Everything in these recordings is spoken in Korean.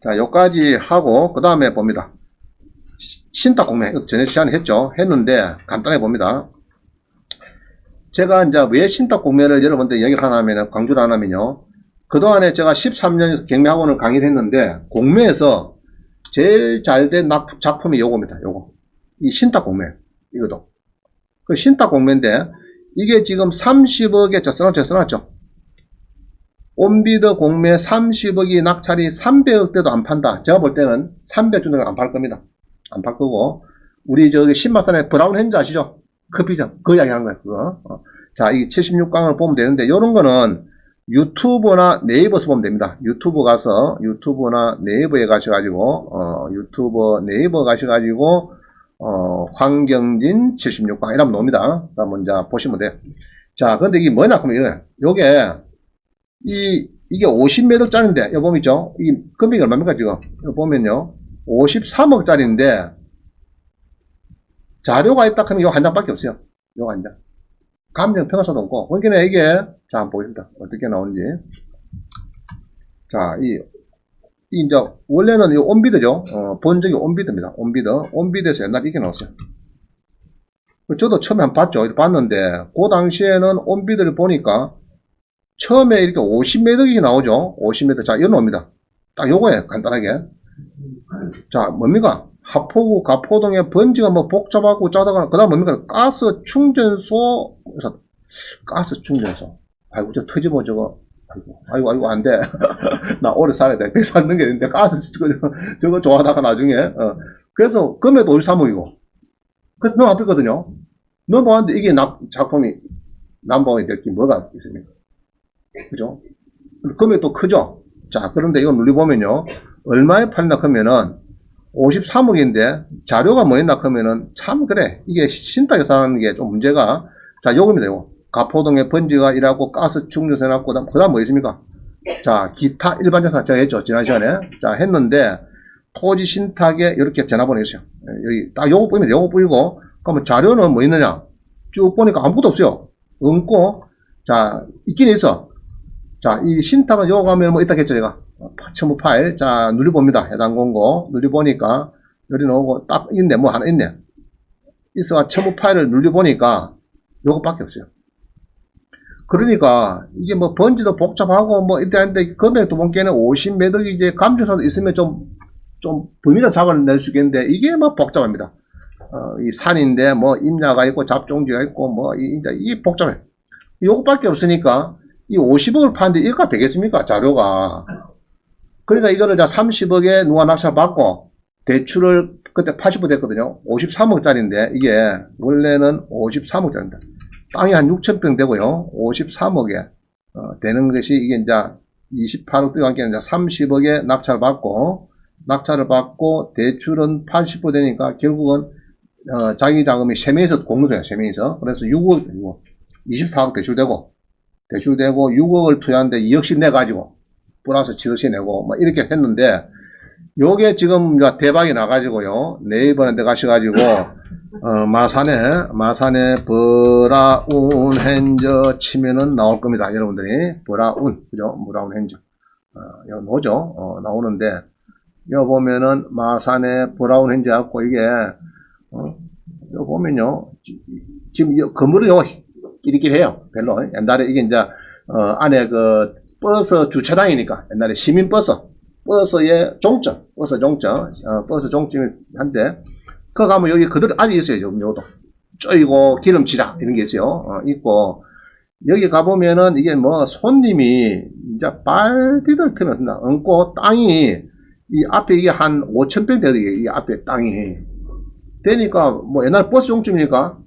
자, 요까지 하고, 그 다음에 봅니다. 신탁 공매, 전에 시간에 했죠. 했는데, 간단하게 봅니다. 제가 이제 왜 신탁 공매를 여러분들 얘기를 하냐면, 강조를 하냐면요. 그동안에 제가 13년에서 경매학원을 강의를 했는데, 공매에서 제일 잘 된 작품이 요겁니다. 요거. 이 신탁 공매. 이거도. 그 신탁 공매인데, 이게 지금 30억에 써놨죠. 온비드 공매 30억이 낙찰이 300억대도 안 판다. 제가 볼 때는 300 정도는 안 팔 겁니다. 안 팔 거고, 우리 저기 신마산의 브라운 핸즈 아시죠? 커피점. 그 이야기 하는 거예요, 그거. 자, 이 76강을 보면 되는데, 요런 거는 유튜브나 네이버에서 보면 됩니다. 유튜브 가서, 유튜브나 네이버에 가셔가지고, 네이버 가셔가지고, 황경진 76강 이러면 나옵니다. 먼저 보시면 돼요. 자, 근데 이게 뭐냐, 그러면 요게, 이게 50몇 억짜리인데, 여기 보면 있죠? 이 금액이 얼마입니까, 지금? 여기 보면요. 53억짜리인데, 자료가 있다 하면 요 한 장밖에 없어요. 요 한 장. 감정 평가서도 없고. 그러니까 이게, 자, 한번 보겠습니다. 어떻게 나오는지. 자, 이제, 원래는 이 온비드죠. 본적이 온비드입니다. 온비드에서 옛날에 이게 나왔어요. 저도 처음에 한번 봤죠. 봤는데, 그 당시에는 온비드를 보니까, 처음에 이렇게 50매덕이 나오죠. 50매덕. 자, 이거 나옵니다. 딱 요거예요. 간단하게. 자, 뭡니까? 하포구, 가포동의 번지가 뭐 복잡하고 짜다가, 그 다음 뭡니까? 가스 충전소. 가스 충전소. 아이고, 저 터지면 저거. 아이고, 안 돼. 나 오래 살아야 돼. 100 사는 게 있는데, 가스 저거 좋아하다가 나중에. 그래서, 금액도 53억이고. 그래서 너무 아팠거든요. 너무 봤는데, 이게 작품이, 남방이 될 게 뭐가 있습니까? 그죠? 금액도 크죠? 자, 그런데 이거 눌러보면요. 얼마에 팔린다 하면은 53억인데 자료가 뭐였나 하면은 참 그래. 이게 신탁에 사는 게 좀 문제가 자, 요겁니다. 요거. 가포동에 번지가 일하고 가스 충전소 해놨고 그 다음 뭐 있습니까? 자, 기타 일반 자산 제가 했죠. 지난 시간에. 자, 했는데 토지 신탁에 이렇게 전화번호 있어요. 여기 딱 요거 보이면 요거 보이고 그러면 자료는 뭐 있느냐? 쭉 보니까 아무것도 없어요. 없고 자, 있긴 있어. 자, 이 신탁은 요거 가면 뭐 있다 했죠, 제가. 첨부 파일. 자, 눌러봅니다. 해당 공고. 눌러보니까, 여기 나오고, 딱 있네. 뭐 하나 있네. 있어가 첨부 파일을 눌러보니까, 요것밖에 없어요. 그러니까, 이게 뭐 번지도 복잡하고, 뭐, 이때 하는데, 금액도 보기에는 50몇 억이 이제 감정사도 있으면 좀 범위나 작을 낼 수 있겠는데, 이게 뭐 복잡합니다. 이 산인데, 뭐, 임야가 있고, 잡종지가 있고, 뭐, 이게 복잡해. 요것밖에 없으니까, 이 50억을 파는데 이거가 되겠습니까? 자료가. 그러니까 이거를 30억에 누가 낙찰 받고 대출을 그때 80% 됐거든요. 53억짜리인데 이게 원래는 53억짜리입니다. 땅이 한 6,000평 되고요. 53억에 되는 것이 이게 이제 28억 뛰어 함께 이제 30억에 낙찰을 받고 대출은 80% 되니까 결국은 자기 자금이 3명이서 공유돼요. 3명이서. 그래서 6억 24억 대출되고 6억을 투자하는데 2억씩 내가지고, 플러스 7억씩 내고, 뭐, 이렇게 했는데, 요게 지금 대박이 나가지고요, 네이버에 가셔가지고, 마산에 브라운 핸저 치면은 나올 겁니다. 여러분들이. 그죠? 브라운 핸저. 여기 나오죠? 나오는데, 여기 보면은, 마산에 브라운 핸저 갖고, 이게, 여기 보면요, 지금 건물은 요거, 끼리끼리해요. 별로. 옛날에 이게 이제 안에 그 버스 주차장이니까 옛날에 버스의 종점, 버스 종점이 한데 그거 가면 여기 그대로 아직 있어요. 요도 쪼이고 기름칠하 이런 게 있어요. 있고 여기 가보면은 이게 뭐 손님이 이제 발디딜 틈이 없습니다. 얹고 땅이 이 앞에 이게 한 5,000평 되더라고요. 이 앞에 땅이 되니까 뭐 옛날 버스 종점이니까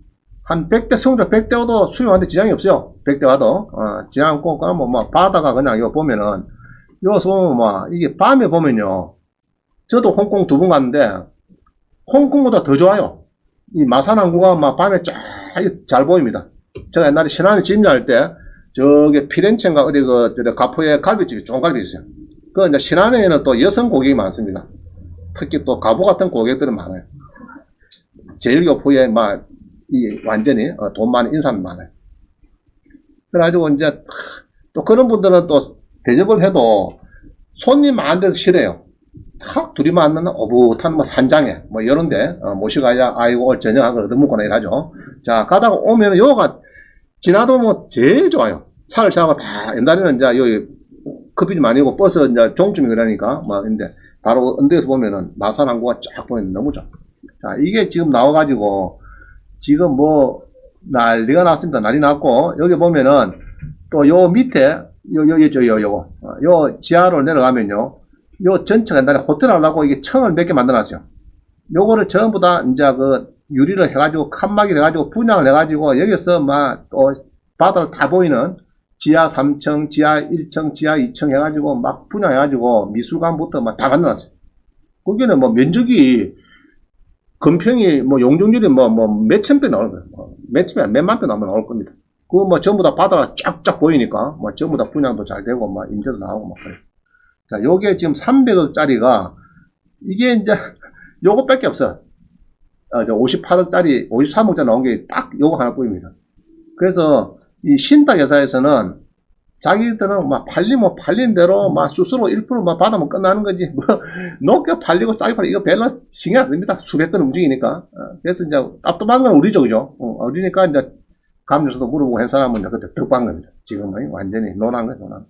한 100대 성적 100대 와도 수용하는데 지장이 없어요. 100대 와도 지장 없고 그러면 뭐 바다가 그냥 이거 보면은 요소 뭐 이게 밤에 보면요. 저도 홍콩 2번 갔는데 홍콩보다 더 좋아요. 이 마산항구가 막 밤에 잘 보입니다. 제가 옛날에 신안에 집료할 때 저기 피렌체인가 어디 그 가포에 갈비집이 쫑갈비 있어요. 그 이제 신안에는 또 여성 고객이 많습니다. 특히 또 가보 같은 고객들은 많아요. 제일교포에 막 완전히 돈 많은 인사는 많아요. 그래가지고 이제 또 그런 분들은 또 대접을 해도 손님 많은 데도 싫어요. 탁 둘이 만나는 오붓한 뭐 산장에 뭐 이런데 모시가야 아이고 오늘 저녁하고 얻어먹거나 이러죠. 자 가다가 오면 요가 지나도 뭐 제일 좋아요. 차를 차고 다 옛날에는 이제 여기 커피 좀 아니고 버스 이제 종점이 그러니까 뭐 근데 바로 언덕에서 보면은 마산 항구가 쫙 보이는 너무 좋아. 자 이게 지금 나와가지고 지금 뭐 난리가 났습니다. 난리 났고 여기 보면은 또 요 밑에 요 지하로 내려가면요. 요 전체가 옛날에 호텔 하려고 이게 청을 몇 개 만들어놨어요. 요거를 전부 다 이제 그 유리를 해가지고 칸막이를 해가지고 분양을 해가지고 여기서 막 또 바다를 다 보이는 지하 3층, 지하 1층, 지하 2층 해가지고 막 분양해가지고 미술관부터 막 다 만들어놨어요. 거기는 뭐 면적이 건평이 뭐 용적률이 뭐 몇천 배 나올 거예요. 몇만 배 나올 겁니다. 그거 뭐 전부 다 바다가 쫙쫙 보이니까 뭐 전부 다 분양도 잘 되고 뭐 임대도 나오고 막 그래요. 자, 요게 지금 300억짜리가 이게 이제 요거밖에 없어. 58억짜리, 53억짜리 나온 게 딱 요거 하나뿐입니다. 그래서 이 신탁회사에서는 자기들은 막 팔리면 팔린 대로 막 스스로 1%만 받으면 끝나는 거지. 뭐 높게 팔리고 싸게 팔리고 이거 별로 신경 안 씁니다. 수백 건 움직이니까. 그래서 이제 답답한 건 우리죠, 그죠? 우리니까 이제 감정서도 물어보고 한 사람은 이제 그때 득한 겁니다. 지금은 완전히 논한 거예요, 논한.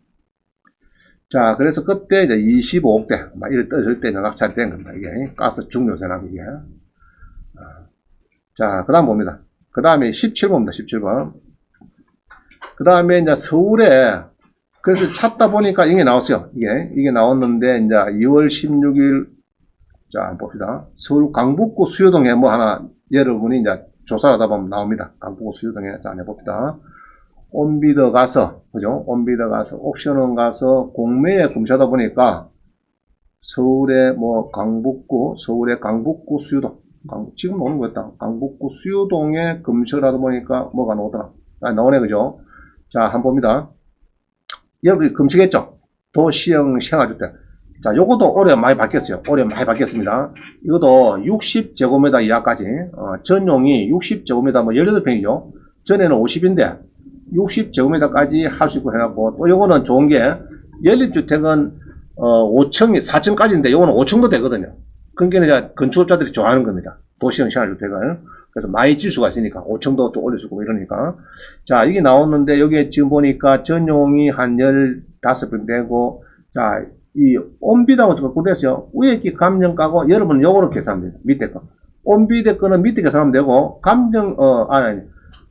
자, 그래서 그때 이제 25억대, 막 이래 떠질 때 낙찰이 된 겁니다. 이게 가스 중요세나 이게. 자, 그 다음 봅니다. 그 다음에 17번입니다. 17번. 그 다음에 이제 서울에, 그래서 찾다 보니까 이게 나왔어요. 이게 나왔는데, 이제 2월 16일, 자, 한번 봅시다. 서울 강북구 수요동에 뭐 하나, 여러분이 이제 조사를 하다 보면 나옵니다. 강북구 수요동에, 자, 해봅시다. 온비더 가서, 그죠? 온비더 가서, 옥션원 가서, 공매에 검사하다 보니까, 서울의 뭐, 서울의 강북구 수요동, 지금 나오는 거였다. 강북구 수요동에 검색을 하다 보니까 뭐가 나오더라. 나오네, 그죠? 자, 한번 봅니다. 여러분이 검색했죠? 도시형 생활주택. 자, 요것도 올해 많이 바뀌었어요. 올해 많이 바뀌었습니다. 이것도 60제곱미터 이하까지, 전용이 60제곱미터 뭐 18평이죠. 전에는 50인데, 60제곱미터까지 할 수 있고 해놨고, 또 요거는 좋은 게, 연립주택은, 5층, 4층까지인데, 요거는 5층도 되거든요. 그러니까 이제 건축업자들이 좋아하는 겁니다. 도시형 생활주택을. 그래서 많이 질 수가 있으니까 5층도 또 올릴 수 있고 이러니까. 자, 이게 나오는데 여기 지금 보니까 전용이 한 15평 되고, 자, 이 온비드하고 바꾸됐어요. 위에 끼 감정 까고 여러분은 요거로 계산하면 돼요. 밑에 거. 온비드 거는 밑에 계산하면 되고,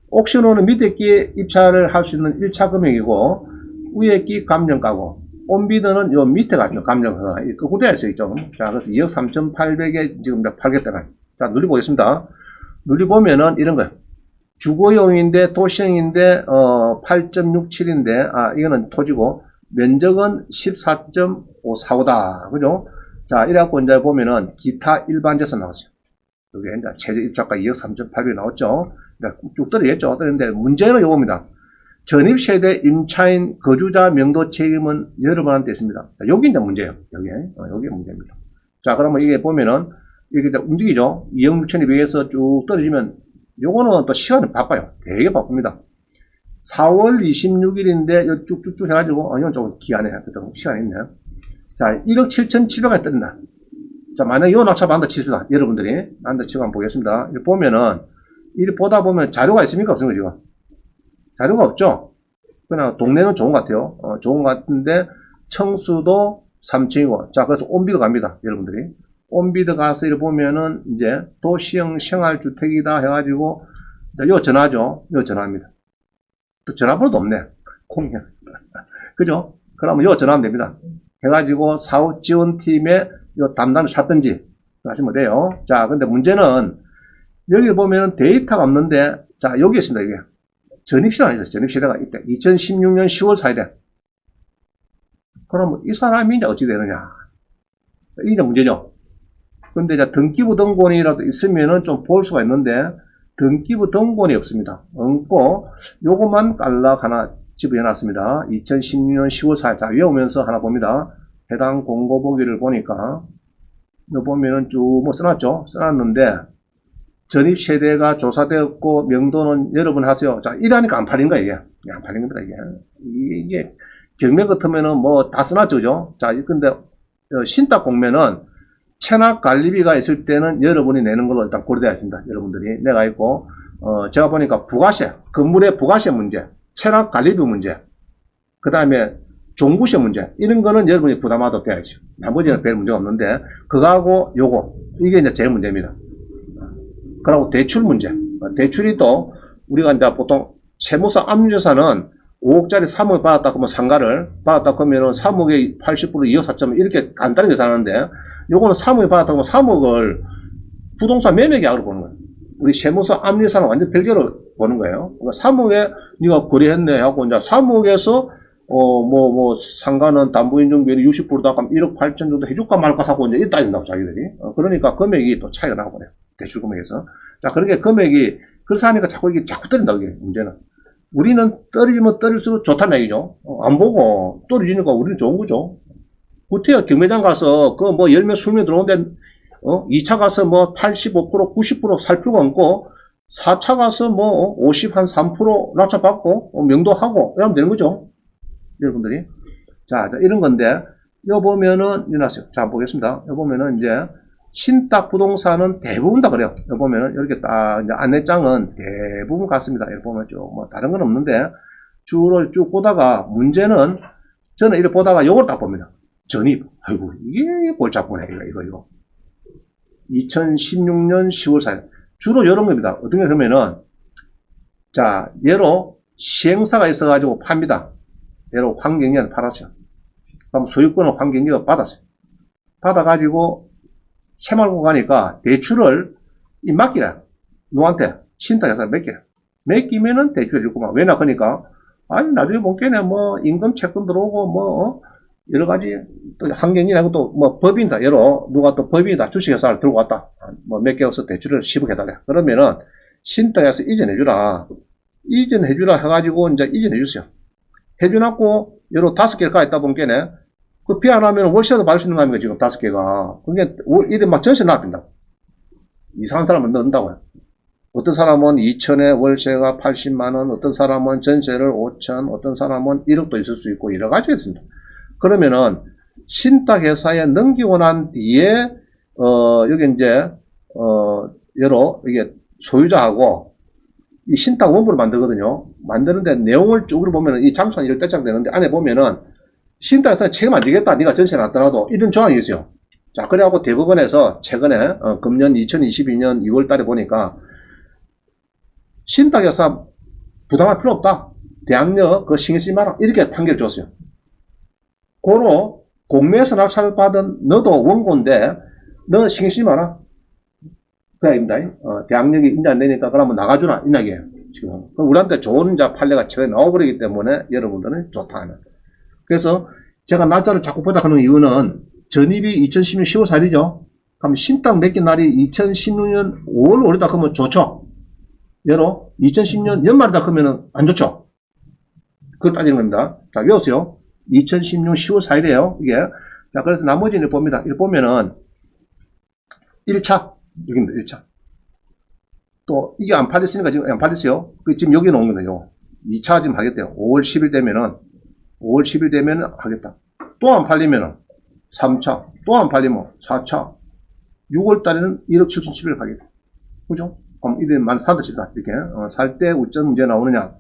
옥션호는 밑에 끼 입찰을 할 수 있는 1차 금액이고, 위에 끼 감정 까고, 온비드는 요 밑에 가죠. 감정허가. 거꾸로 되어 있어요. 자, 그래서 2억 3,800에 지금 팔겠다가. 자, 눌러보겠습니다. 눌러보면은 이런 거예요. 주거용인데, 도시형인데, 8.67인데, 이거는 토지고, 면적은 14.545다. 그죠? 자, 이래갖고 이제 보면은 기타 일반 재산 나왔어요. 여기 이제 최저 입찰가 2억 3,800 나왔죠. 쭉 떨어졌죠. 떨어졌는데 문제는 요겁니다. 전입세대 임차인 거주자 명도 책임은 여러분한테 있습니다. 자, 여기 이제 문제예요. 여기 문제입니다. 자, 그러면 이게 보면은 이렇게 이제 움직이죠. 2억 6천에 비해서 쭉 떨어지면 요거는 또 시간이 바빠요. 되게 바쁩니다. 4월 26일인데 쭉쭉쭉 해가지고 이건 조금 기한에 시간이 있네요. 자, 1억 7,700원에 떨린다. 자, 만약에 요 낙찰 받는다 치십니다. 여러분들이 한다 치고 한번 보겠습니다. 이렇게 보면은 이렇게 보다 보면 자료가 있습니까? 없습니까? 지금 자료가 없죠. 그냥 동네는 좋은 것 같아요. 좋은 것 같은데 청수도 3층이고, 자, 그래서 온비드 갑니다. 여러분들이 온비드 가서 이렇게 보면은 이제 도시형 생활주택이다 해가지고 요 전화죠. 요 전화입니다. 또 전화번호도 없네. 공개. 그죠? 그러면 요 전화하면 됩니다. 해가지고 사업지원팀에 요 담당을 찾든지 하시면 돼요. 자, 근데 문제는 여기 보면은 데이터가 없는데, 자, 여기 있습니다. 이게 전입시대가 있어요. 전입시대가 이때 2016년 10월 4일에. 그럼 이 사람이 이제 어찌 되느냐? 이게 문제죠. 근데 이제 등기부 등본이라도 있으면은 좀 볼 수가 있는데 등기부 등본이 없습니다. 없고 요것만 깔락 하나 집어넣어놨습니다. 2016년 10월 4일. 자, 외우면서 하나 봅니다. 해당 공고보기를 보니까 요 보면은 쭉 뭐 써놨죠. 써놨는데 전입세대가 조사되었고 명도는 여러분 하세요. 자, 이러니까 안 팔린 거야 이게. 안 팔린 겁니다 이게 경매 같으면은 뭐 다 써놨죠, 그죠? 자, 근데 신탁 공매는 체납 관리비가 있을 때는 여러분이 내는 걸로 일단 고려되어 있습니다. 여러분들이 내가 있고 제가 보니까 부가세, 건물의 부가세 문제, 체납 관리비 문제, 그 다음에 종부세 문제 이런 거는 여러분이 부담하도록 되어 있죠. 나머지는 별 문제가 없는데 그거하고 요거 이게 이제 제일 문제입니다. 그리고 대출 문제, 대출이 또 우리가 이제 보통 세무사 압류자산은 5억짜리 3억 받았다 그러면 상가를 받았다 그러면은 3억에 80% 2억 4점 이렇게 간단히 계산하는데 요거는 3억에 받았다 그러면 3억을 부동산 매매 계약으로 보는 거예요. 우리 세무사 압류자산은 완전 별개로 보는 거예요. 그러니까 3억에 네가 거래했네 하고 이제 3억에서 상가는 담보인정비율이 60%다 그럼 1억 8천 정도 해줄까 말까 사고 이제 이따 된다고 자기들이. 그러니까 금액이 또 차이가 나고 그래요. 대출 금액에서. 자, 그렇게 금액이 그래서 하니까 자꾸 이게 자꾸 떨어진다 그게 문제는. 우리는 떨어지면 떨어질수록 좋다는 얘기죠. 안 보고 떨어지니까 우리는 좋은 거죠. 구태여 경매장 가서 그 뭐 10명 20명 들어오는데 2차 가서 뭐 85% 90% 살 필요가 없고 4차 가서 뭐 50 한 3% 낙찰 받고 명도하고 이러면 되는 거죠. 여러분들이. 자, 이런 건데 여 보면은 일어났어요. 자, 보겠습니다. 여 보면은 이제 신탁 부동산은 대부분 다 그래요. 여기 보면은 이렇게 딱 이제 안내장은 대부분 같습니다. 여기 보면 쭉 뭐 다른 건 없는데 줄을 쭉 보다가 문제는 저는 이렇게 보다가 요걸 딱 봅니다. 전입. 아이고 이게 골치 아프네 이거. 2016년 10월 4일 주로 이런 겁니다. 어떤 게 그러면은 자 얘로 시행사가 있어가지고 팝니다. 얘로 환경위원회 팔았어요. 그럼 소유권은 환경위가 받았어요. 받아가지고 새말고 가니까 대출을 맡기라. 누구한테? 신탁회사 맡기라. 맡기면은 대출을 주고만. 왜냐, 그러니까, 아니, 나중에 본게네, 뭐, 임금 채권 들어오고, 뭐, 여러 가지, 또 환경이나 또, 뭐, 법인이다. 예로, 누가 또 법인이다. 주식회사를 들고 왔다. 뭐, 몇 개 없어 대출을 10억 해달래. 그러면은, 신탁에서 이전해주라. 이전해주라 해가지고, 이제 이전해주세요. 해줘놨고, 예로 5개가 있다 본게네. 그 비 안 하면 월세도 받을 수 있는 거 아닙니까, 지금 5개가. 그게, 이래 막 전세 납니다. 이상한 사람은 넣는다고요. 어떤 사람은 2천에 월세가 80만원, 어떤 사람은 전세를 5천, 어떤 사람은 1억도 있을 수 있고, 여러 가지가 있습니다. 그러면은, 신탁회사에 넘기고 난 뒤에, 여기 이제, 여러, 이게 소유자하고, 이 신탁 원부를 만들거든요. 만드는데 내용을 쭉으로 보면은, 이 장소는 이렇게 떼짝되는데, 안에 보면은, 신탁에서 책임 안 지겠다. 네가 전세를 놨더라도 이런 조항이 있어요. 자, 그래갖고 대법원에서 최근에 금년 2022년 2월 달에 보니까 신탁에서 부담할 필요 없다. 대항력 그거 신경 쓰지 마라. 이렇게 판결을 줬어요. 고로 공매에서 낙찰을 받은 너도 원고인데 너 신경 쓰지 마라. 그 얘기입니다. 대항력이 인지 안 되니까 그러면 나가주라. 이 얘기예요. 지금. 우리한테 좋은 판례가 최근에 나와버리기 때문에 여러분들은 좋다는. 그래서 제가 날짜를 자꾸 보다 하는 이유는 전입이 2016년 10월 4일이죠. 그럼 신탁 맡긴 날이 2016년 5월 5일이다 그러면 좋죠. 예로 2010년 연말이다 그러면 안 좋죠. 그걸 따지는 겁니다. 자, 외우세요. 2016년 10월 4일이에요. 이게. 자, 그래서 나머지는 봅니다. 이렇게 보면은 1차 여기입니다. 1차. 또 이게 안 팔렸으니까 지금 안 팔렸어요. 지금 여기 놓은 거예요. 2차 지금 하겠대요. 5월 10일 되면은 5월 10일 되면 하겠다. 또 안 팔리면은 3차, 또 안 팔리면 4차, 6월 달에는 1억 7,700을 가겠다. 그죠? 그럼 이들만 사드시다. 이렇게. 살 때 어떤 문제 나오느냐.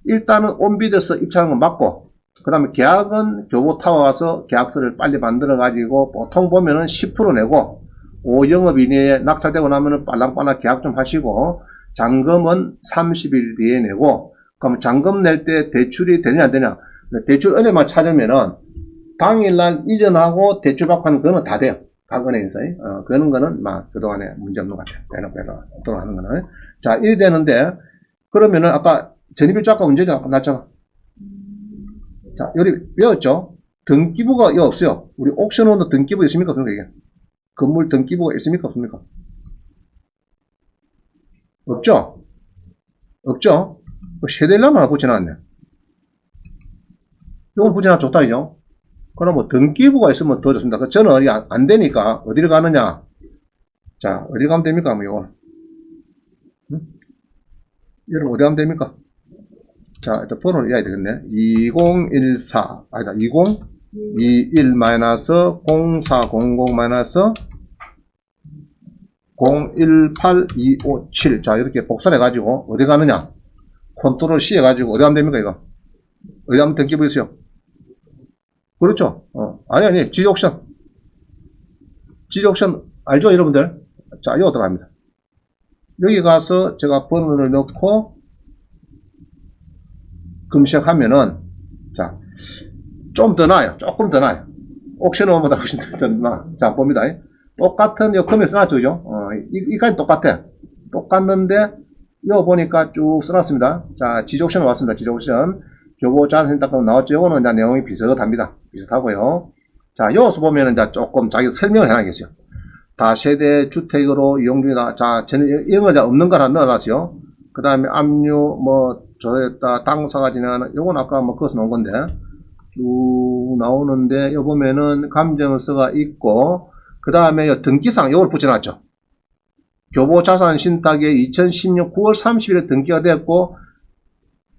일단은 온비드에서 입찰하는 건 맞고, 그 다음에 계약은 교보타워 가서 계약서를 빨리 만들어가지고, 보통 보면은 10% 내고, 5영업 이내에 낙찰되고 나면은 빨랑빨랑 계약 좀 하시고, 잔금은 30일 뒤에 내고, 그럼 잔금 낼 때 대출이 되느냐 안 되냐. 대출 은행만 찾으면은 당일날 이전하고 대출 받고 하는 거는 다 돼요. 각 은행에서. 그런 거는 막 그동안에 문제 없는 것 같아요. 대놓고 또 하는 거는. 자, 이래 되는데 그러면은 아까 전입일자 아까 언제죠? 날짜가. 자, 여기 외웠죠? 등기부가 이거 없어요. 우리 옥션원도 등기부 있습니까? 그런 거 얘기해. 건물 등기부가 있습니까? 없습니까? 없죠? 없죠? 세대일라만 하나 붙여놨네. 이건 붙여놔 좋다, 이죠? 그럼 뭐 등기부가 있으면 더 좋습니다. 저는 이게 안 되니까 어디를 가느냐? 자, 어디 가면 됩니까? 뭐 이거. 응? 여러분 어디 가면 됩니까? 자, 일단 번호를 이해야 되겠네. 2014 아니다 2021-0400- 018257. 자, 이렇게 복사해가지고, 어디 가느냐? 컨트롤 C 해가지고, 어디 가면 됩니까, 이거? 어디 가면 등기 보이세요? 그렇죠? 아니, 지옥션. 지옥션, 알죠, 여러분들? 자, 이거 들어갑니다. 여기 가서 제가 번호를 넣고, 검색하면은, 자, 좀 더 나아요. 조금 더 나아요. 옵션보다 훨씬 더 나아. 자, 봅니다. 똑같은 요 컴에 써놨죠, 그죠? 이까지 똑같아. 똑같는데, 이거 보니까 쭉 써놨습니다. 자, 지적옵션 왔습니다. 지적옵션. 교보 자세히 딱 나왔죠. 요거는 이제 내용이 비슷합니다. 비슷하고요. 자, 여기서 보면은 이제 조금 자기 설명을 해놔야겠어요. 다세대 주택으로 이용 중이다. 자, 이런 거 이제 없는 거 하나 넣어놨어요. 그 다음에 압류, 저랬다, 당사가 지나가는, 요건 아까 그것서 나온 건데, 쭉 나오는데, 요 보면은 감정서가 있고, 그 다음에 등기상, 요걸 붙여놨죠. 교보자산신탁에 2016 9월 30일에 등기가 됐고,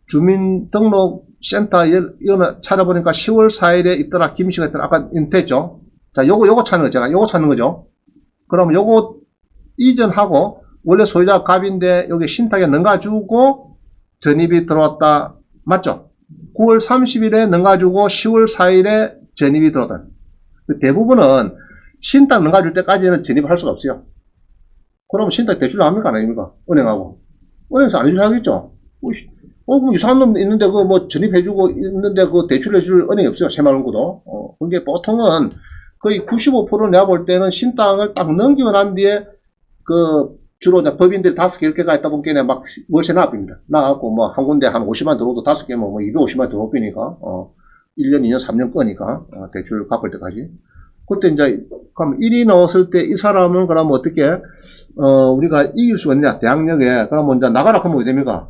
주민등록센터, 이거는 찾아보니까 10월 4일에 있더라, 김씨가 있더라, 아까 인트했죠. 자, 요거 찾는 거, 제가 요거 찾는 거죠. 그러면 요거 이전하고, 원래 소유자 갑인데, 여기 신탁에 넘가주고, 전입이 들어왔다. 맞죠? 9월 30일에 넘가주고, 10월 4일에 전입이 들어왔다. 대부분은 신탁 넘가줄 때까지는 전입을 할 수가 없어요. 그러면 신탁 대출을 합니까? 안 합니까? 은행하고. 은행에서 안 해주려 하겠죠? 그럼 이상한 놈 있는데, 전입해주고 있는데, 대출을 해줄 은행이 없어요. 새마을은구도. 그게 보통은 거의 95% 내가 볼 때는 신탁을 딱 넘기고 난 뒤에, 주로 이제 법인들이 5개, 10개가 있다 보니까 막 월세 납입니다. 나가고 한 군데 한 50만 들어오도 5개면 250만 들어오니까, 1년, 2년, 3년 거니까, 대출 갚을 때까지. 그때 이제, 그럼 1이 넣었을 때 이 사람은 그러면 어떻게, 우리가 이길 수가 있냐, 대학력에. 그러면 이제 나가라 하면 어떻게 됩니까?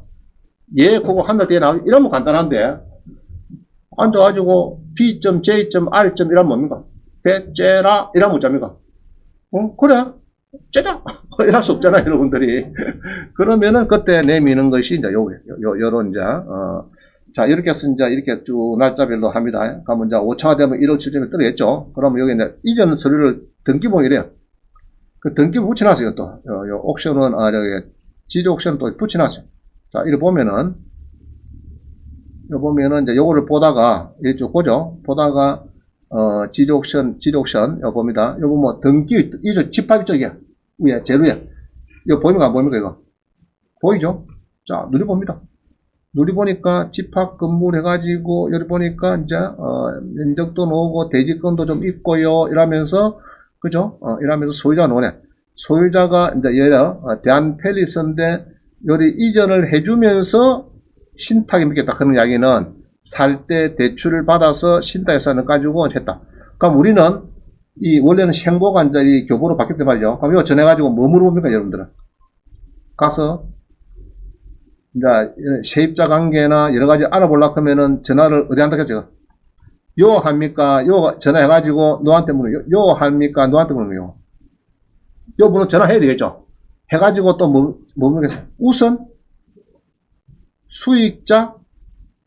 예, 그거 한 달 뒤에 나가, 이러면 간단한데, 앉아가지고, B.J.R. 이러면 뭡니까? 배째라, 이러면 어쩝니까? 그래? 째자! 이럴 수 없잖아요, 여러분들이. 그러면은 그때 내미는 것이 이제 요런 이제, 자, 이렇게 해서 이제 이렇게 쭉 날짜별로 합니다. 그러면 이제 5차가 되면 1월 7일에 뜨겠죠. 그러면 여기 이제 이전 서류를 등기본 이래요. 그 등기부 붙여놨어요, 또. 요 옵션은, 저기, 지조 옵션 또 붙여놨어요. 자, 이렇게 보면은, 이제 요거를 보다가, 이쪽 보죠? 보다가, 지조 옵션, 요 봅니다. 요거 등기, 이쪽 집합 이쪽이야. 위에, 제일 위에. 이거 보입니까? 안 보입니까, 이거? 보이죠? 자, 누려봅니다. 누려보니까 집합 건물 해가지고, 여기 보니까 이제, 면적도 나오고, 대지권도 좀 있고요. 이러면서, 그죠? 이러면서 소유자가 나오네. 소유자가 이제 얘가, 대한펠리스인데, 여기 이전을 해주면서 신탁이 맺겠다. 그런 이야기는 살 때 대출을 받아서 신탁에서 넣어가지고 했다. 그럼 우리는 원래는 생보가 이제 이 교보로 바뀌었단 말이죠. 그럼 이거 전해가지고 뭐 물어봅니까, 여러분들은? 가서, 이제 세입자 관계나 여러 가지 알아보려고 하면은 전화를 어디 한다 했죠? 요 합니까? 요 전화해가지고 너한테 물어요. 요 합니까? 너한테 물어요. 요 분은 전화해야 되겠죠? 해가지고 또 뭐 물겠어요? 우선 수익자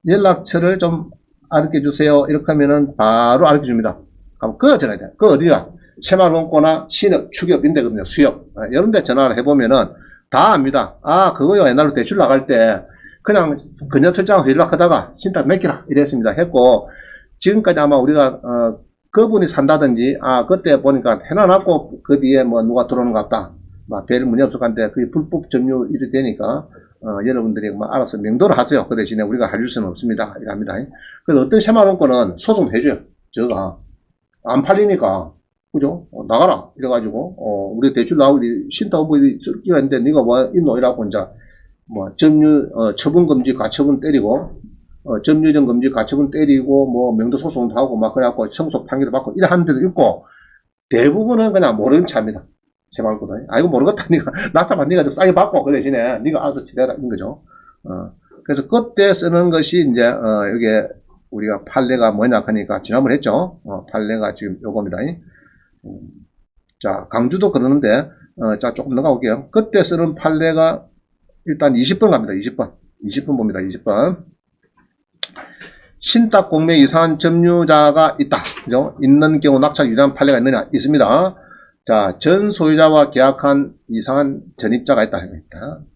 연락처를 좀 알려 주세요. 이렇게 하면은 바로 알려 줍니다. 그럼 그거 전화해야 돼요. 그거 어디가? 새마을원고나 신업, 축협, 임대거든요. 수협. 이런 데 전화를 해보면은 다 압니다. 그거요. 옛날로 대출 나갈 때 그냥 그냥 설정하고 연락하다가 신탁 맡기라 이랬습니다. 했고, 지금까지 아마 우리가 그분이 산다든지 그때 보니까 해놔놨고 그 뒤에 누가 들어오는 것 같다. 별 문제 없을 건데 그게 불법 점유 일이 되니까 여러분들이 알아서 명도를 하세요. 그 대신에 우리가 해줄 수는 없습니다. 이랍니다. 그래서 어떤 새마을원권은 소송해줘요. 저가 안 팔리니까, 그죠? 나가라 이래가지고 우리 대출 나오고 신탁업이 쓸기가 있는데 네가 뭐 있노 이라고 이제 점유 처분금지 가처분 때리고 점유전 금지 가처분 때리고 명도 소송도 하고 그래갖고 성소 판결을 받고 이래 하는 데도 있고, 대부분은 그냥 모르는 차입니다. 새마을거든. 이거 모르겠다. 낙찰만 네가 좀 싸게 받고, 그 대신에 네가 알아서 지내라, 이런 거죠. 그래서 그때 쓰는 것이 이제, 여기에 우리가 판례가 뭐냐 하니까 지난번에 했죠. 판례가 지금 요겁니다. 자, 강주도 그러는데, 자, 조금 넘어가볼게요. 그때 쓰는 판례가 일단 20번 갑니다. 20번 봅니다. 20번. 신탁 공매 이상한 점유자가 있다. 그죠? 있는 경우 낙찰 유리한 판례가 있느냐? 있습니다. 자, 전 소유자와 계약한 이상한 전입자가 있다.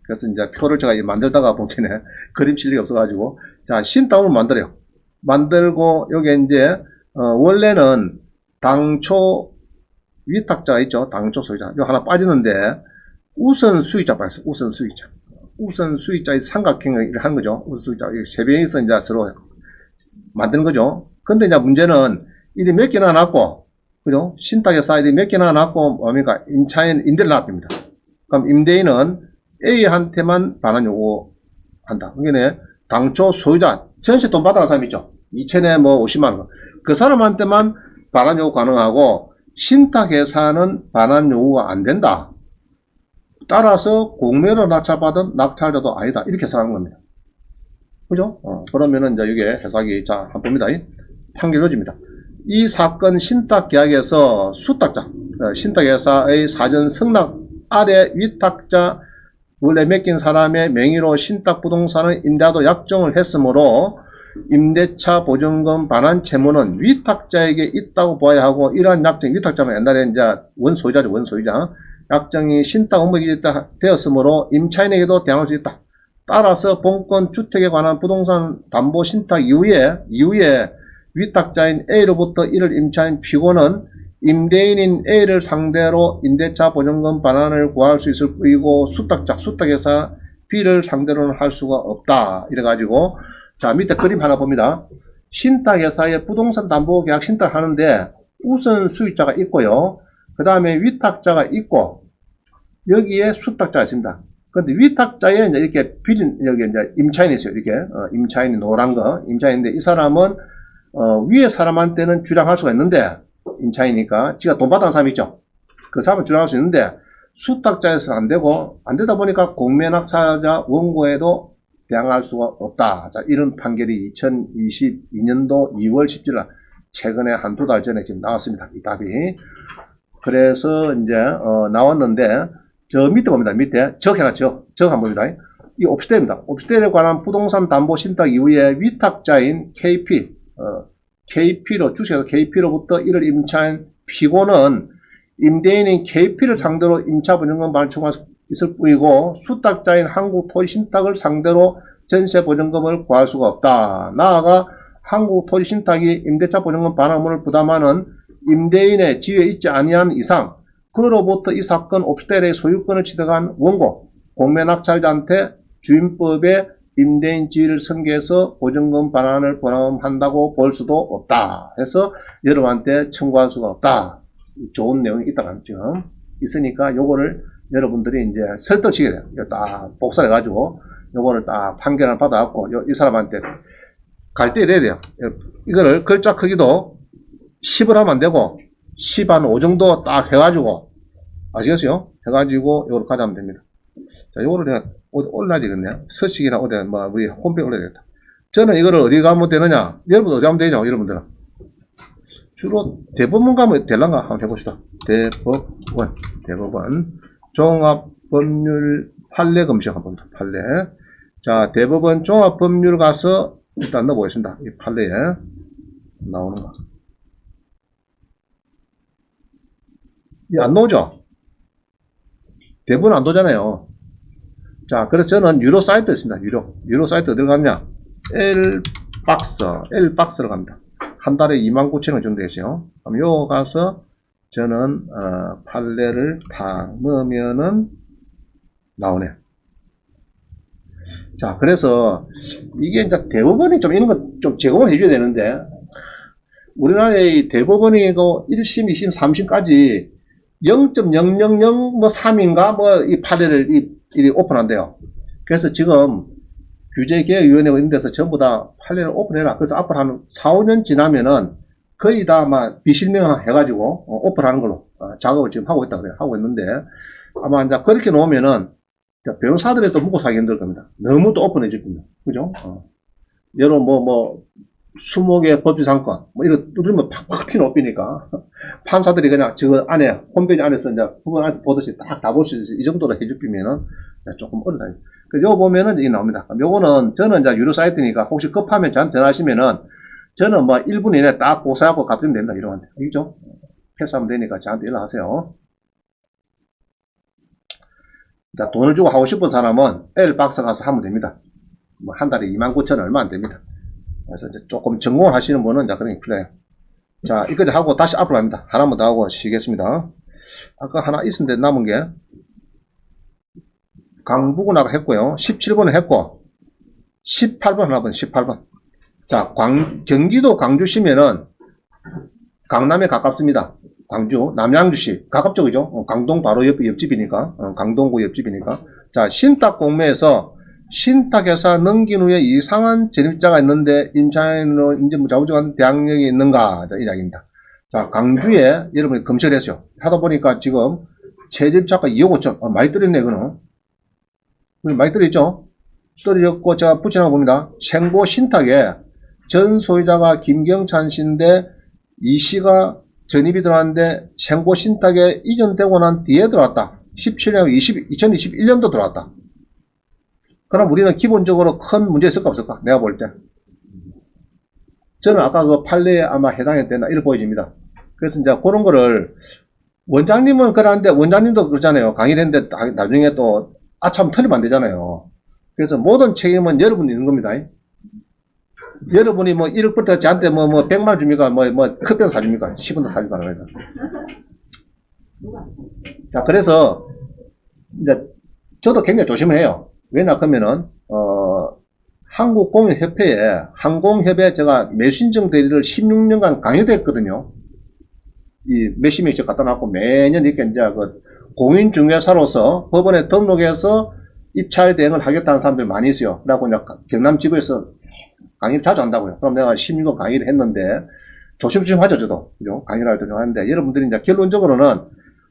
그래서 이제 표를 제가 만들다가 보기에는 그림 실력이 없어가지고, 자, 신다운을 만들어요. 만들고, 여기 이제, 원래는 당초 위탁자가 있죠. 당초 소유자. 이거 하나 빠지는데, 우선 수익자 빠졌어요. 우선 수익자. 우선 수익자의 삼각형을 하는 거죠. 우선 수익자. 세 명이서 이제 서로 만드는 거죠. 근데 이제 문제는, 일이 몇 개나 났고, 그죠? 신탁의 사이드 몇 개나 났고, 뭡니까? 임차인, 임대를 납입니다. 그럼 임대인은 A한테만 반환 요구한다. 그게 당초 소유자, 전세 돈 받아간 사람 있죠? 2천에 뭐 50만원. 그 사람한테만 반환 요구 가능하고, 신탁회사는 반환 요구가 안 된다. 따라서 공매로 낙찰받은 낙찰자도 아니다. 이렇게 생각하는 겁니다. 그죠? 그러면은 이제 이게 해석이, 자, 한번 봅니다. 판결로집니다. 이 사건 신탁계약에서 수탁자, 신탁회사의 사전 승낙 아래 위탁자 원래 맡긴 사람의 명의로 신탁부동산을 임대하도 약정을 했으므로 임대차 보증금 반환 채무는 위탁자에게 있다고 봐야 하고, 이러한 약정, 위탁자는 옛날에 이제 원소유자죠, 원소유자. 약정이 신탁 업무에 되었으므로 임차인에게도 대항할 수 있다. 따라서 본건 주택에 관한 부동산 담보 신탁 이후에 위탁자인 A로부터 이를 임차인 B고는 임대인인 A를 상대로 임대차 보증금 반환을 구할 수 있을 뿐이고, 수탁회사 B를 상대로는 할 수가 없다. 이래가지고, 자, 밑에 그림 하나 봅니다. 신탁회사에 부동산 담보 계약 신탁을 하는데 우선 수익자가 있고요. 그 다음에 위탁자가 있고, 여기에 수탁자가 있습니다. 근데 위탁자에 이제 이렇게 빌린, 여기 이제 임차인이 있어요. 이렇게, 임차인이 노란 거, 임차인인데 이 사람은 위에 사람한테는 주량할 수가 있는데, 임차이니까 지가 돈 받은 사람이 있죠. 그 사람은 주량할 수 있는데 수탁자에서는 안 되고, 안 되다 보니까 공매낙찰자 원고에도 대항할 수가 없다. 자, 이런 판결이 2022년도 2월 17일 최근에 한두 달 전에 지금 나왔습니다. 이 답이. 그래서 이제 나왔는데, 저 밑에 봅니다. 밑에 적 한번 봅니다. 이 옵스텔입니다. 옵스텔에 관한 부동산 담보 신탁 이후에 위탁자인 KP로, 주식회사 KP로부터 이를 임차인 P고는 임대인인 KP를 상대로 임차보증금 반환 청구할 수 있을 뿐이고, 수탁자인 한국토지신탁을 상대로 전세보증금을 구할 수가 없다. 나아가 한국토지신탁이 임대차 보증금 반환 의무를 부담하는 임대인의 지위에 있지 아니한 이상 그로부터 이 사건 옵스텔의 소유권을 취득한 원고, 공매낙찰자한테 주임법에 임대인 지위를 승계해서 보증금 반환을 포함한다고 볼 수도 없다. 해서 여러분한테 청구할 수가 없다. 좋은 내용이 있다가 지금 있으니까 요거를 여러분들이 이제 설득시켜야 돼요. 딱 복사를 해가지고 요거를 딱 판결을 받아갖고 이 사람한테 갈 때 이래야 돼요. 이거를 글자 크기도 10을 하면 안 되고 10 한 5 정도 딱 해가지고, 아시겠어요? 해가지고 요걸 가져가면 됩니다. 자, 요거를 내가 어디 올라야 되겠네. 서식이나 어디 뭐 우리 홈페이지 올려야 되겠다. 저는 이거를 어디 가면 되느냐? 여러분 어디 가면 되죠? 여러분들은 주로 대법원 가면 될란가? 한번 해봅시다. 대법원 종합법률 판례 검색 한번 봅니다. 판례. 자, 대법원 종합법률 가서 일단 넣어보겠습니다. 이 판례에 나오는 거. 이 안 나오죠? 대부분 안 나오잖아요. 자, 그래서 저는 유료 사이트 있습니다. 유료 사이트 어디로 갔냐? L박스로 갑니다. 한 달에 29,000원 정도 되세요. 그럼 요 가서 저는 판례를 다 넣으면은 나오네. 자, 그래서 이게 이제 대법원이 좀 이런 거 좀 제공을 해줘야 되는데, 우리나라의 대법원이 1심, 2심, 3심까지 0.000 뭐 3인가 뭐 이 판례를 이 오픈한대요. 그래서 지금 규제개혁위원회가 있는 데서 전부 다 판례를 오픈해라. 그래서 앞으로 한 4, 5년 지나면은 거의 다 아마 비실명 해가지고 오픈하는 걸로 작업을 지금 하고 있다 그래요. 하고 있는데, 아마 이제 그렇게 놓으면은 변호사들이 또 묵고 살기 힘들 겁니다. 너무 또 오픈해질 겁니다. 그죠? 여러 20개 법치상권 이런 누르면 팍팍 튀는 업이니까 판사들이 그냥 저 안에 홈페이지 안에서 이제 부분 안에서 보듯이 딱 다 볼 수 있어요. 이 정도로 해주면 조금 어렵다. 요거 보면은 이게 나옵니다. 요거는 저는 이제 유료 사이트니까 혹시 급하면 저한테 전화하시면은 저는 뭐 1분 이내에 딱 고사하고 갚으면 된다. 이러면 알겠죠? 패스하면 되니까 저한테 연락하세요. 자, 돈을 주고 하고 싶은 사람은 L박스 가서 하면 됩니다. 뭐 한 달에 29,000원 얼마 안 됩니다. 그래서 이제 조금 전공을 하시는 분은 자, 그런 게 필요해요. 자, 이거까지 하고 다시 앞으로 갑니다. 하나만 더 하고 쉬겠습니다. 아까 하나 있었는데 남은 게 강부구나가 했고요. 17번을 했고 18번 하나 번 18번. 자, 경기도 광주시면은 강남에 가깝습니다. 광주 남양주시 가깝죠, 그죠? 강동 바로 옆집이니까 강동구 옆집이니까. 자, 신탁 공매에서 신탁회사 넘긴 후에 이상한 전입자가 있는데 임차인으로 이제 뭐 자부지간 대항력이 있는가 이 이야기입니다. 자, 광주에 여러분이 검색을 했어요. 하다 보니까 지금 최저입자가 2억 5천 많이 떨어졌네. 이거는 많이 떨어졌죠. 떨어졌고 제가 붙여놔 봅니다. 생보 신탁에 전 소유자가 김경찬 씨인데 이 씨가 전입이 들어왔는데 생보 신탁에 이전되고 난 뒤에 들어왔다. 17년 2021년도 들어왔다. 그럼 우리는 기본적으로 큰 문제 있을까 없을까? 내가 볼 때. 저는 아까 그 판례에 아마 해당했대나 이렇게 보여집니다. 그래서 이제 그런 거를 원장님은 그러는데 원장님도 그러잖아요. 강의를 했는데 나중에 또 아참 틀리면 안 되잖아요. 그래서 모든 책임은 여러분이 있는 겁니다. 여러분이 뭐 1억부터 저한테 뭐 100만 줍니까? 컵병 사줍니까? 10원도 사줍니까? 그래서. 자, 그래서 이제 저도 굉장히 조심을 해요. 왜냐 그러면은 한국공인협회에 항공협회 제가 매수인증 대리를 16년간 강의됐거든요. 이 몇십 명씩 갖다 놨고 매년 이렇게 이제 그 공인중개사로서 법원에 등록해서 입찰 대행을 하겠다는 사람들 많이 있어요. 그래갖고 이제 경남지구에서 강의를 자주 한다고요. 그럼 내가 16년 강의를 했는데 조심조심 하죠, 저도. 그죠? 강의를 할 때 하는데 여러분들이 이제 결론적으로는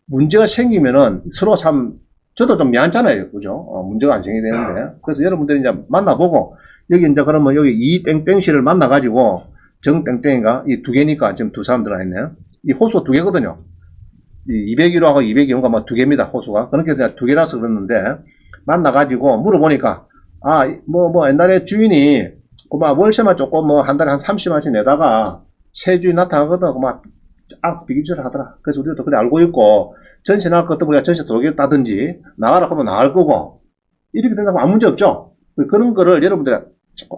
문제가 생기면은 서로 참 저도 좀 미안하잖아요. 그죠? 문제가 안 생기되는데. 그래서 여러분들이 이제 만나보고, 여기 이제 그러면 여기 이땡땡씨를 만나가지고, 정땡땡인가? 이 두 개니까 지금 두 사람 들어있네요. 이 호수가 두 개거든요. 이 201호하고 202호가 뭐 두 개입니다, 호수가. 그렇게 이제 두 개라서 그랬는데, 만나가지고 물어보니까, 옛날에 주인이, 월세만 조금 한 달에 한 30만원씩 내다가, 새 주인 나타나거든. 알아서 비기주를 하더라. 그래서 우리도 그래 알고 있고, 전세 나갈 것도 우리가 전세 들어오겠다든지, 나가라 하면 나갈 거고, 이렇게 된다면 아무 문제 없죠? 그런 거를 여러분들이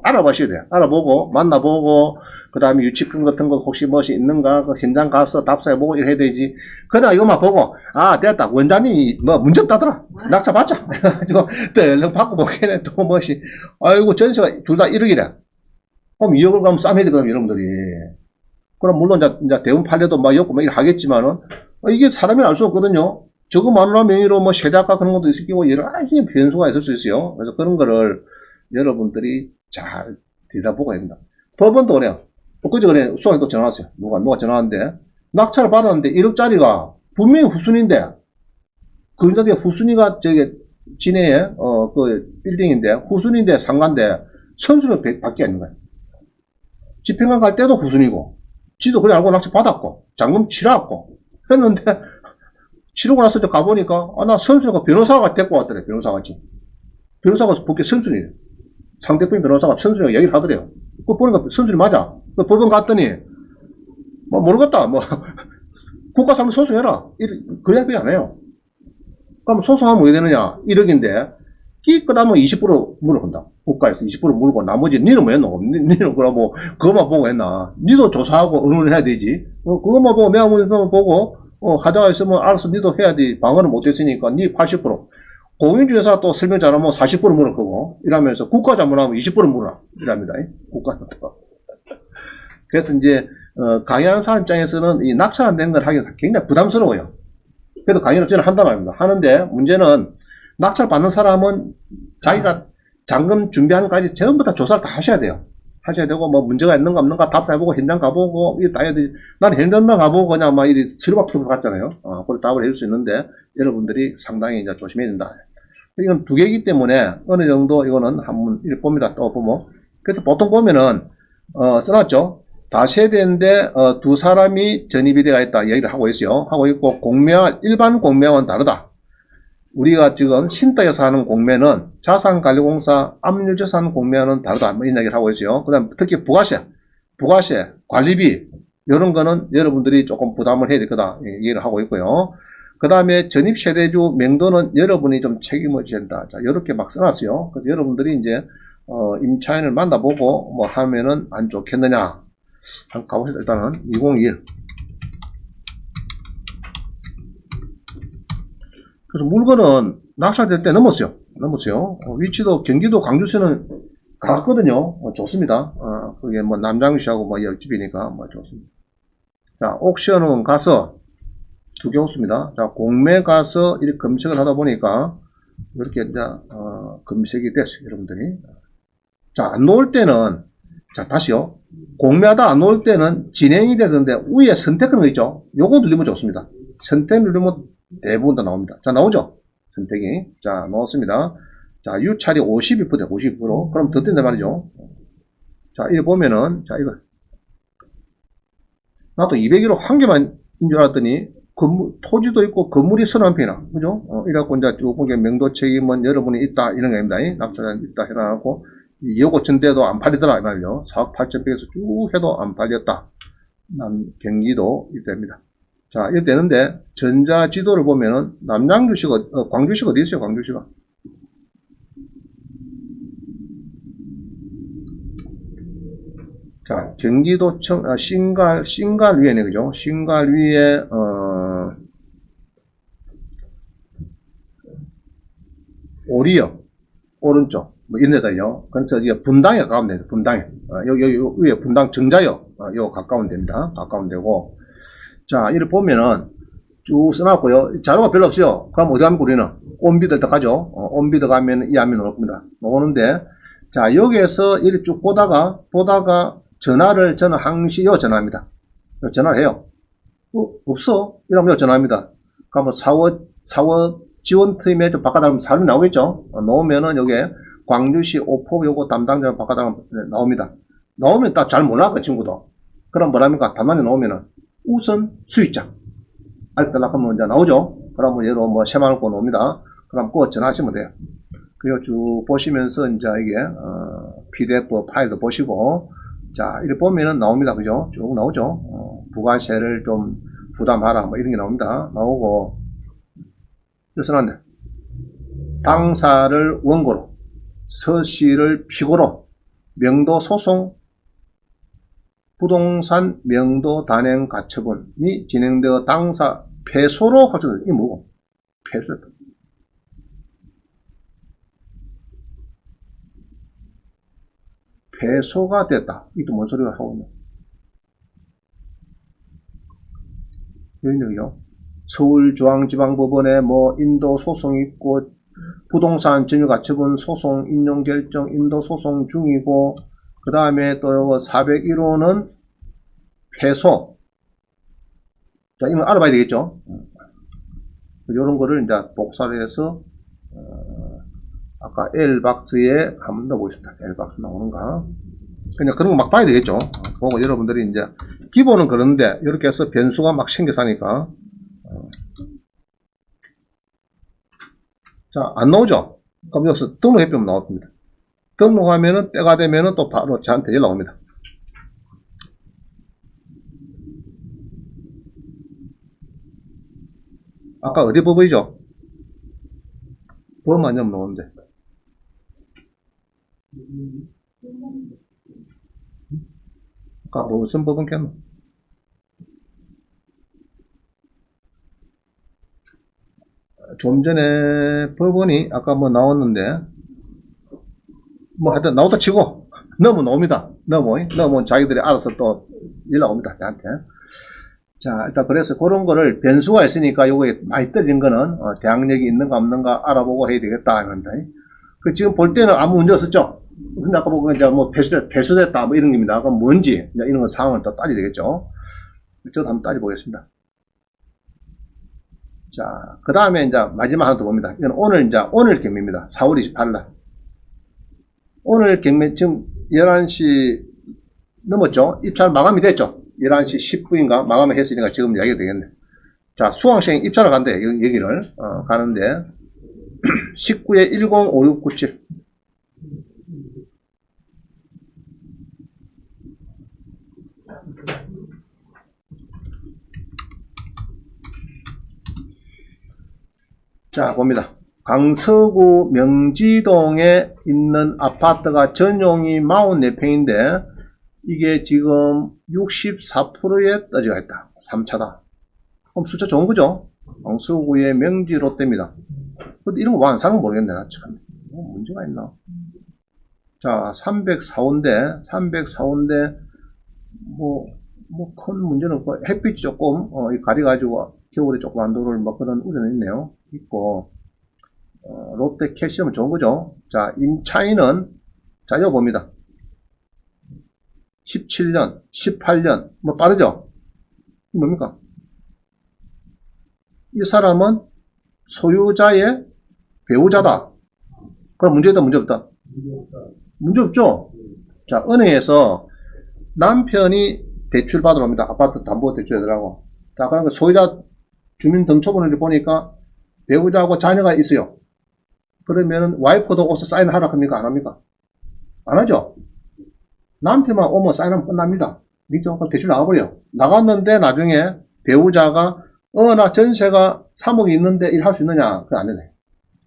알아보셔야 돼요. 알아보고, 만나보고, 그 다음에 유치권 같은 거 혹시 무엇이 있는가, 그 현장 가서 답사해보고 이래 해야 되지. 그러나 이것만 보고, 됐다. 원장님이 문제 없다더라. 낙차 받자. 그래가지고, 또 연락 받고 보기에는 또 무엇이, 아이고, 전세가 둘 다 1억이래. 그럼 2억을 가면 쌈해야 되거든요, 여러분들이. 그럼 물론 이제 대운 판례도 엮고 이렇게 하겠지만은 이게 사람이 알 수 없거든요. 저거 마누라 명의로 세대학과 그런 것도 있을 경우 여러 가지 변수가 있을 수 있어요. 그래서 그런 거를 여러분들이 잘 들여다보고 해야 된다. 법원도 그래요. 그제 그래 수학에 또 전화 왔어요. 누가 전화 왔는데 낙찰을 받았는데 1억짜리가 분명히 후순위인데 그 후순위가 저기 진해에 그 빌딩인데 후순위인데 상가인데 선수를 밖에 있는 거예요. 집행관 갈 때도 후순위고 지도 그래 알고 낙찰 받았고 잔금 치러왔고 했는데 치르고 나서 이제 가보니까 나 선수가 변호사가 데리고 왔더래. 변호사가 porque 선수이래. 상대편 변호사가 선수가 얘기를 하더래요. 그거 보니까 선수이 맞아. 그 법원 갔더니 모르겠다. 국가사무 소송해라. 그 이야기 안 해요. 그럼 소송하면 왜 되느냐? 1억인데 끼끗하면 20% 물어본다. 국가에서 20% 물고 나머지 니는 뭐 했노? 니는 그럼 그것만 보고 했나? 니도 조사하고 의논을 해야 되지. 그것만 보고 매화문서 보고 하자가 있으면 알아서 니도 해야 돼. 방어를 못했으니까 니 80%. 공인중개사가 또 설명 잘하면 40% 물을 거고 이러면서 국가 잘못하면 20% 물어라. 이랍니다. 국가는 또. 그래서 이제 강의하는 사람 입장에서는 이 낙찰 안 된 걸 하기 굉장히 부담스러워요. 그래도 강의를 저는 한단 말입니다. 하는데 문제는 낙찰 받는 사람은 자기가 잔금 준비하는 까지 전부 다 조사를 다 하셔야 돼요. 하셔야 되고 문제가 있는가 없는가 답사해보고 현장 가보고 이게 다 해야 되지. 나는 현장만 가보고 그냥 이리 수리밥 풀고 갔잖아요. 그걸 답을 해줄 수 있는데 여러분들이 상당히 이제 조심해야 된다. 이건 두 개이기 때문에 어느 정도 이거는 한번 이렇게 봅니다. 또 보면 그래서 보통 보면은 써놨죠. 다세대인데 두 사람이 전입이 되어 있다 얘기를 하고 있어요. 하고 있고 공매와 일반 공매와는 다르다. 우리가 지금 신탁에서 하는 공매는 자산관리공사 압류재산 공매와는 다르다. 이런 얘기를 하고 있어요. 그 다음 특히 부가세, 관리비 이런 거는 여러분들이 조금 부담을 해야 될 거다 얘기를 하고 있고요. 그 다음에 전입 세대주 명도는 여러분이 좀 책임을 져야 된다. 자, 이렇게 막 써놨어요. 그래서 여러분들이 이제, 임차인을 만나보고 뭐 하면은 안 좋겠느냐. 한번 가보시죠. 일단은 2021. 그래서 물건은 낙찰될 때 넘었어요. 위치도 경기도 광주시는 가깝거든요. 좋습니다. 그게 뭐 남장시하고 뭐 옆집이니까 뭐 좋습니다. 자, 옥션은 가서 두 개 없습니다. 자, 공매 가서 이렇게 검색을 하다 보니까 이렇게 이제 검색이 됐어요, 여러분들이. 자, 안 놓을 때는, 자, 다시요. 공매하다 안 놓을 때는 진행이 되던데 위에 선택하는 거 있죠? 요거 누르면 좋습니다. 선택 누르면 대부분 다 나옵니다. 자, 나오죠? 선택이. 자, 넣었습니다. 자, 유찰이 52%돼, 52%. 그럼 더 뜬단 말이죠. 자, 이거 보면은, 자, 이거. 나도 201호 한 개만 인 줄 알았더니, 토지도 있고, 건물이 31평이나. 그죠? 이래갖고, 이제 쭉 보게 명도 책임은 여러분이 있다, 이런 거 아닙니다. 낙찰자는 있다 해놔갖고, 2억 5천대도 안 팔리더라, 이 말이죠. 4억 8천대에서 쭉 해도 안 팔렸다. 경기도 이때입니다. 자, 이렇게 되는데, 전자지도를 보면은, 남양주시가, 광주시가 어디 있어요, 광주시가? 자, 경기도청, 신갈 위에네, 그죠? 신갈 위에, 오리역, 오른쪽, 뭐, 이런 데다요. 그래서 이게 분당에 가까운 데입니다, 분당에. 여기 위에 분당 정자역, 요 가까운 데입니다. 가까운 데고. 자, 이를 보면은, 쭉 써놨고요. 자료가 별로 없어요. 그럼 어디 가면 우리는? 온비드 가죠? 온비드 가면 이 화면이 나올 겁니다. 나오는데, 자, 여기에서 이렇게 쭉 보다가, 전화를 저는 항시 전화합니다. 전화를 해요. 없어? 이러면 전화합니다. 그러면 사업 지원팀에 좀 바꿔달라면 사람이 나오겠죠? 나오면은 여기에 광주시 오포 요거 담당자 바꿔달라면 나옵니다. 나오면 딱 잘 몰라, 그 친구도. 그럼 뭐랍니까? 담당자 나오면은 우선 수익장. 알뜰락 하면 이제 나오죠? 그러면 얘로 뭐 10만원권 나옵니다. 그럼 꼭 전화하시면 돼요. 그리고 쭉 보시면서 이제 이게, PDF 파일도 보시고, 자, 이렇게 보면은 나옵니다. 그죠? 쭉 나오죠? 부가세를 좀 부담하라. 뭐 이런 게 나옵니다. 나오고, 여기서 나왔네. 당사를 원고로, 서씨를 피고로, 명도 소송, 부동산 명도 단행 가처분이 진행되어 당사 패소로 가져다. 이게 뭐고? 패소다. 패소가 됐다. 이게 뭔 소리를 하고 있냐. 여기요. 서울중앙지방법원에 뭐 인도 소송이 있고, 부동산 점유가처분 소송 인용결정 인도 소송 중이고, 그 다음에 또 요거 401호는 패소. 자, 이건 알아봐야 되겠죠? 요런 거를 이제 복사를 해서, 아까 L박스에 한 번 더 보겠습니다. L박스 나오는가? 그냥 그런 거 막 봐야 되겠죠? 보고 여러분들이 이제, 기본은 그런데, 이렇게 해서 변수가 막 생겨서 하니까. 자, 안 나오죠? 그럼 여기서 등록해보면 나옵니다. 등록하면은, 때가 되면은 또 바로 저한테 연락 옵니다. 아까 어디 법이죠? 법 아니면 나오는데. 아까 무슨 법은 깼노? 좀 전에 법원이 아까 뭐 나왔는데, 뭐 하여튼 나오다 치고, 넣으면 나옵니다. 넣으면 자기들이 알아서 또 연락 옵니다. 저한테. 자, 일단 그래서 그런 거를 변수가 있으니까 요거에 많이 떨어진 거는, 대항력이 있는가 없는가 알아보고 해야 되겠다. 이겁니다. 그 지금 볼 때는 아무 문제 없었죠? 근데 아까 보고 이제 뭐 배수됐다 뭐 이런 겁니다. 그럼 뭔지, 이런 건 상황을 또 따져야 되겠죠? 저도 한번 따져보겠습니다. 자, 그 다음에 이제 마지막 하나 더 봅니다. 이건 오늘 경매입니다. 4월 28일. 오늘 경매 지금 11시 넘었죠? 입찰 마감이 됐죠? 11시 10분인가 마감을 했으니까 지금 이야기가 되겠네. 자, 수강생 입찰을 간대, 여기를. 가는데, 19에 105697. 자, 봅니다. 강서구 명지동에 있는 아파트가 전용이 44평인데 이게 지금 64%에 떨어져 있다. 3차다. 그럼 숫자 좋은 거죠? 강서구의 명지 롯데입니다. 근데 이런 거 왜 안 사는 거 모르겠네. 나 참. 문제가 있나? 자, 304호인데, 304호인데, 큰 문제는 없고, 햇빛이 조금, 가려가지고, 겨울에 조금 안 들어올 그런 우려는 있네요. 있고, 롯데 캐시하면 좋은 거죠. 자, 임차인은, 자, 이거 봅니다. 17년, 18년, 빠르죠? 이 뭡니까? 이 사람은 소유자의 배우자다. 그럼 문제 있다, 문제 없다? 문제 없죠? 자, 은행에서 남편이 대출 받으러 옵니다. 아파트 담보 대출해달라고. 자, 그러니까 소유자 주민등록번호를 보니까 배우자하고 자녀가 있어요. 그러면은 와이프도 오서 사인하라 합니까? 안 합니까? 안 하죠? 남편만 오면 사인하면 끝납니다. 그죠? 대출 나가버려요. 나갔는데 나중에 배우자가 나 전세가 3억이 있는데 일할 수 있느냐? 그거 안 되네.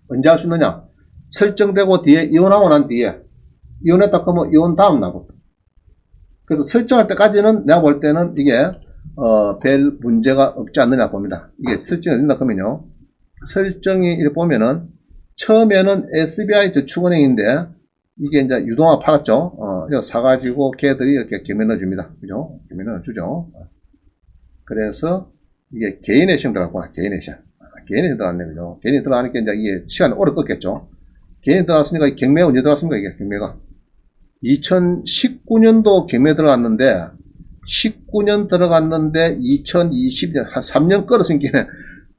언제 할 수 있느냐? 설정되고 뒤에 이혼하고 난 뒤에 이혼했다 그러면 이혼 다음 나고. 그래서 설정할 때까지는 내가 볼 때는 이게 별 문제가 없지 않느냐 봅니다. 이게 설정이 된다 그러면요. 설정이 이렇게 보면은 처음에는 SBI 저축은행인데 이게 이제 유동화 팔았죠. 이거 사가지고 걔들이 이렇게 개면 넣어줍니다. 그죠? 개면 넣어주죠. 그래서 이게 개인의 시험 들어갔구나. 개인의 시험. 개인이 들어갔네. 그죠? 개인이 들어가니까 이제 이게 시간이 오래 끌겠죠. 개인이 들어갔으니까 경매가 언제 들어갔습니까? 이게 경매가. 2019년도 경매 들어갔는데 19년 들어갔는데 2020년 한 3년 끌었으니까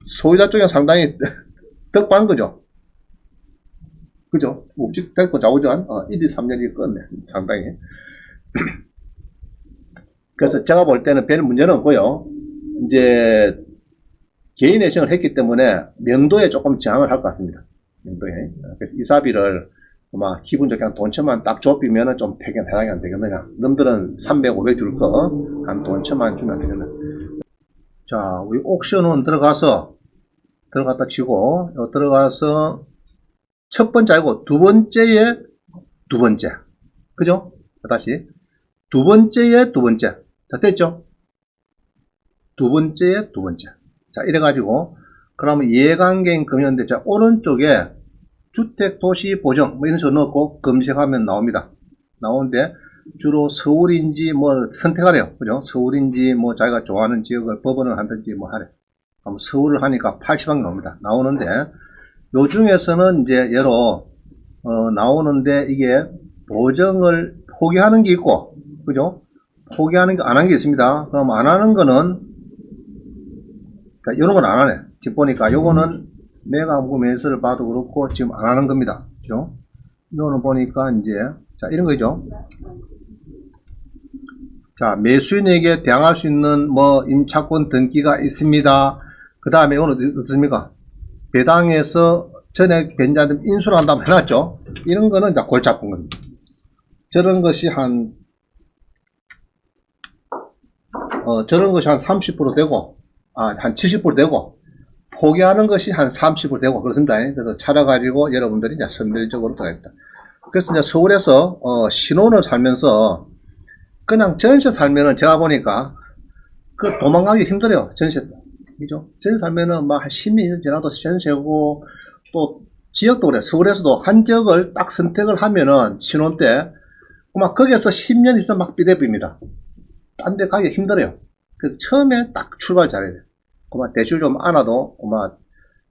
소유자 쪽에 상당히 덕반 거죠. 그죠? 묵직 됐고 좌우전 1, 2, 3년이 껐네. 상당히. 그래서 제가 볼 때는 별 문제는 없고요. 이제 개인 회생을 했기 때문에 명도에 조금 저항을 할 것 같습니다. 명도에. 그래서 이사비를 아마 기분 좋게 한 돈천만 딱 좁히면은 좀 해당이 안 되겠느냐. 놈들은 300, 500 줄 거 한 돈천만 주면 되겠네. 자, 우리 옥션은 들어갔다 치고 들어가서 첫 번째 아니고 두 번째에 두 번째. 그죠? 다시 두 번째에 두 번째. 자, 됐죠? 두 번째에 두 번째. 자, 이래가지고 그러면 이해관계인 금연대 자 오른쪽에 주택도시보정 이런 식으로 넣고 검색하면 나옵니다. 나오는데 주로 서울인지 선택하래요. 그죠? 서울인지 자기가 좋아하는 지역을 법원을 하든지 하래. 그럼 서울을 하니까 80억 나옵니다. 나오는데 요 중에서는 이제 예로 나오는데 이게 보정을 포기하는 게 있고 그죠? 포기하는 게 안 한 게 있습니다. 그럼 안 하는 거는 이런 건 안 하네. 지금 보니까 요거는 매각하고 매수를 봐도 그렇고 지금 안 하는 겁니다. 그죠? 이거는 보니까 이제 자 이런 거죠. 자 매수인에게 대항할 수 있는 임차권 등기가 있습니다. 그 다음에 이거는 어떻습니까? 배당에서 전액 변제하면 인수를 한다고 해놨죠. 이런 거는 이제 골치 아픈 겁니다. 저런 것이 한 30% 되고 한 70% 되고 포기하는 것이 한 30% 되고 그렇습니다. 그래서 찾아가지고 여러분들이 이제 선별적으로 들어가겠다. 그래서 이제 서울에서 신혼을 살면서 그냥 전세 살면은 제가 보니까 그 도망가기 힘들어요. 전세도. 그죠? 전세 살면은 한 10년 지나도 전세고 또 지역도 그래. 서울에서도 한 지역을 딱 선택을 하면은 신혼 때 거기에서 10년 있으면 막 비대비입니다. 딴 데 가기 힘들어요. 그래서 처음에 딱 출발 잘해야 돼요. 대출 좀 안아도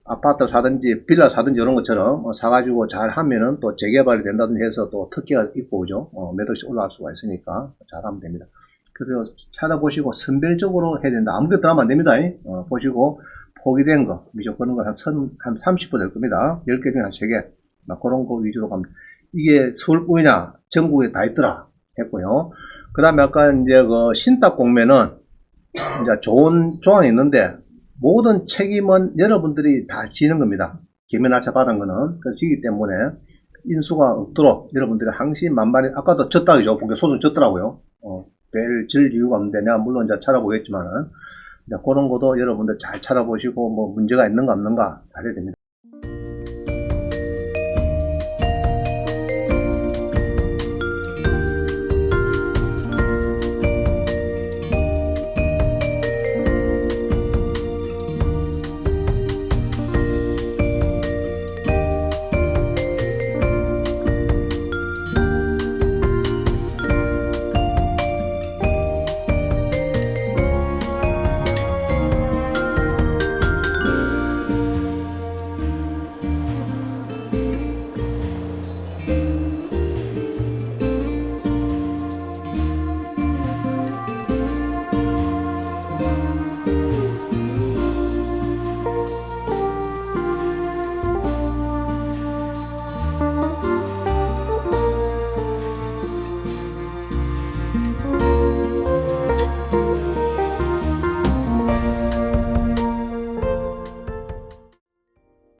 아파트를 사든지 빌라 사든지 이런 것처럼 사가지고 잘 하면은 또 재개발이 된다든지 해서 또 특기가 있고 그죠? 몇 억씩 올라갈 수가 있으니까 잘하면 됩니다. 그래서 찾아보시고 선별적으로 해야 된다. 아무것도 하면 안 됩니다. 보시고 포기된 거 미적 그런 걸 한 30% 될 겁니다. 10개 중에 한 3개 그런 거 위주로 갑니다. 이게 서울뿐이냐 전국에 다 있더라 했고요. 그 다음에 아까 이제 그 신탁 공매는 이제 좋은 조항이 있는데 모든 책임은 여러분들이 다 지는 겁니다. 기면할차 받은 거는. 그래서 지기 때문에 인수가 없도록 여러분들이 항상 만반히 아까도 졌다고죠. 보니까 소송 졌더라고요. 별 질 이유가 없는데 내가 물론 이제 찾아보겠지만은 이제 그런 것도 여러분들 잘 찾아보시고 문제가 있는가 없는가 잘 해야 됩니다.